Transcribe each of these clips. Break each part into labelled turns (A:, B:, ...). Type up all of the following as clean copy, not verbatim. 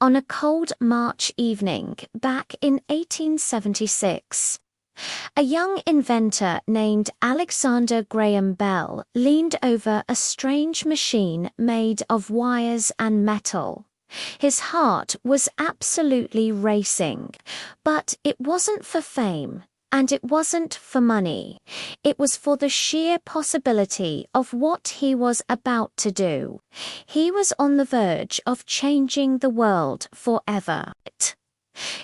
A: on a cold March evening back in 1876. A young inventor named Alexander Graham Bell leaned over a strange machine made of wires and metal. His heart was absolutely racing, but it wasn't for fame, and it wasn't for money. It was for the sheer possibility of what he was about to do. He was on the verge of changing the world forever.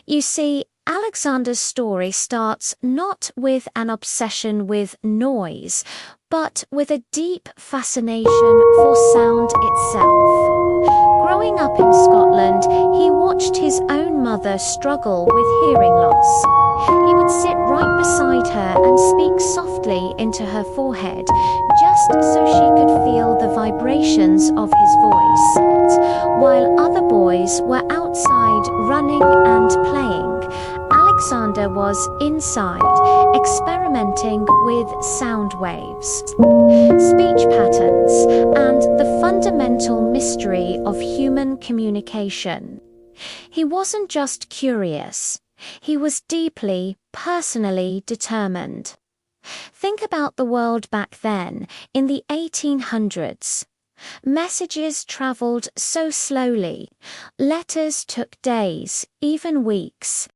A: You see, Alexander's story starts not with an obsession with noise, but with a deep fascination for sound itself. Growing up in Scotland, he watched his own mother struggle with hearing loss. He would sit right beside her and speak softly into her forehead, just so she could feel the vibrations of his voice. While other boys were outside running and playing, Alexander was inside, experimenting with sound waves, speech patterns, and the fundamental mystery of human communication. He wasn't just curious. He was deeply, personally determined. Think about the world back then, in the 1800s. Messages traveled so slowly. Letters took days, even weeks.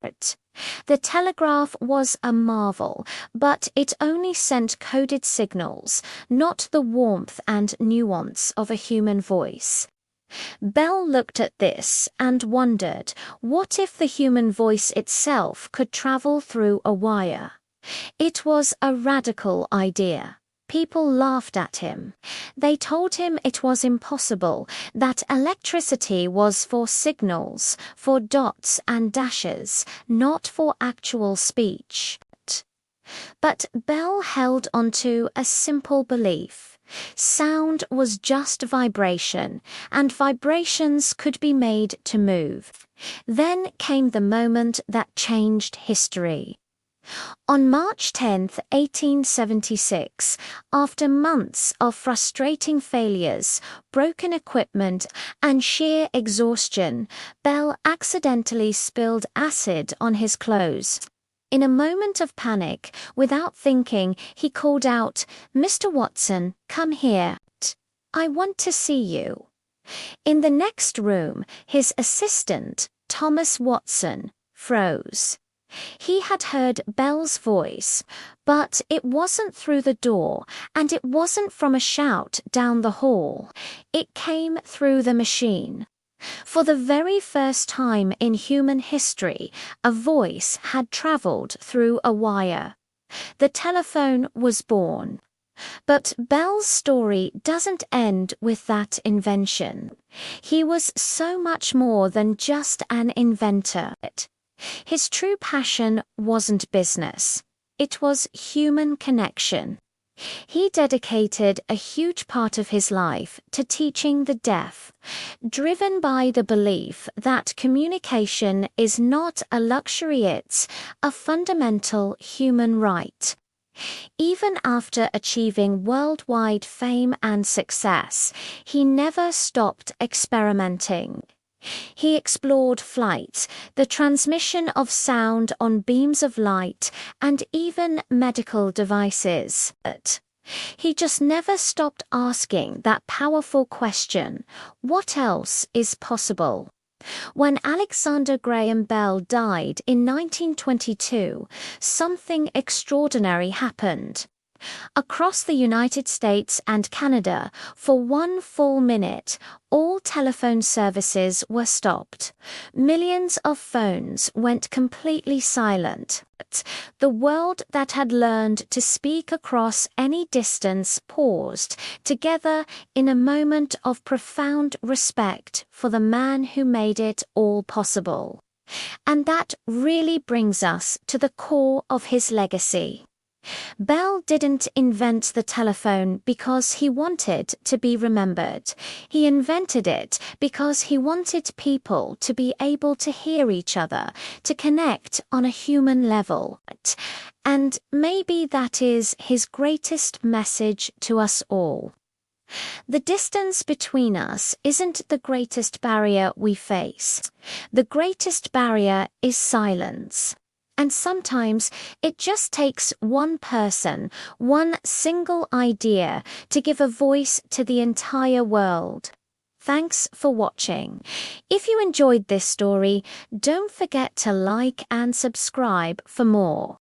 A: The telegraph was a marvel, but it only sent coded signals, not the warmth and nuance of a human voice. Bell looked at this and wondered, what if the human voice itself could travel through a wire? It was a radical idea. People laughed at him. They told him it was impossible, that electricity was for signals, for dots and dashes, not for actual speech. But Bell held onto a simple belief. Sound was just vibration, and vibrations could be made to move. Then came the moment that changed history. On March 10, 1876, after months of frustrating failures, broken equipment, and sheer exhaustion, Bell accidentally spilled acid on his clothes. In a moment of panic, without thinking, he called out, "Mr. Watson, come here. I want to see you." In the next room, his assistant, Thomas Watson, froze. He had heard Bell's voice, but it wasn't through the door, and it wasn't from a shout down the hall. It came through the machine. For the very first time in human history, a voice had traveled through a wire. The telephone was born. But Bell's story doesn't end with that invention. He was so much more than just an inventor. His true passion wasn't business. It was human connection. He dedicated a huge part of his life to teaching the deaf, driven by the belief that communication is not a luxury, it's a fundamental human right. Even after achieving worldwide fame and success, he never stopped experimenting. He explored flight, the transmission of sound on beams of light, and even medical devices. But he just never stopped asking that powerful question, what else is possible? When Alexander Graham Bell died in 1922, something extraordinary happened. Across the United States and Canada, for 1 full minute, all telephone services were stopped. Millions of phones went completely silent. The world that had learned to speak across any distance paused, together in a moment of profound respect for the man who made it all possible. And that really brings us to the core of his legacy. Bell didn't invent the telephone because he wanted to be remembered. He invented it because he wanted people to be able to hear each other, to connect on a human level. And maybe that is his greatest message to us all. The distance between us isn't the greatest barrier we face. The greatest barrier is silence. And sometimes it just takes one person, one single idea to give a voice to the entire world. Thanks for watching. If you enjoyed this story, don't forget to like and subscribe for more.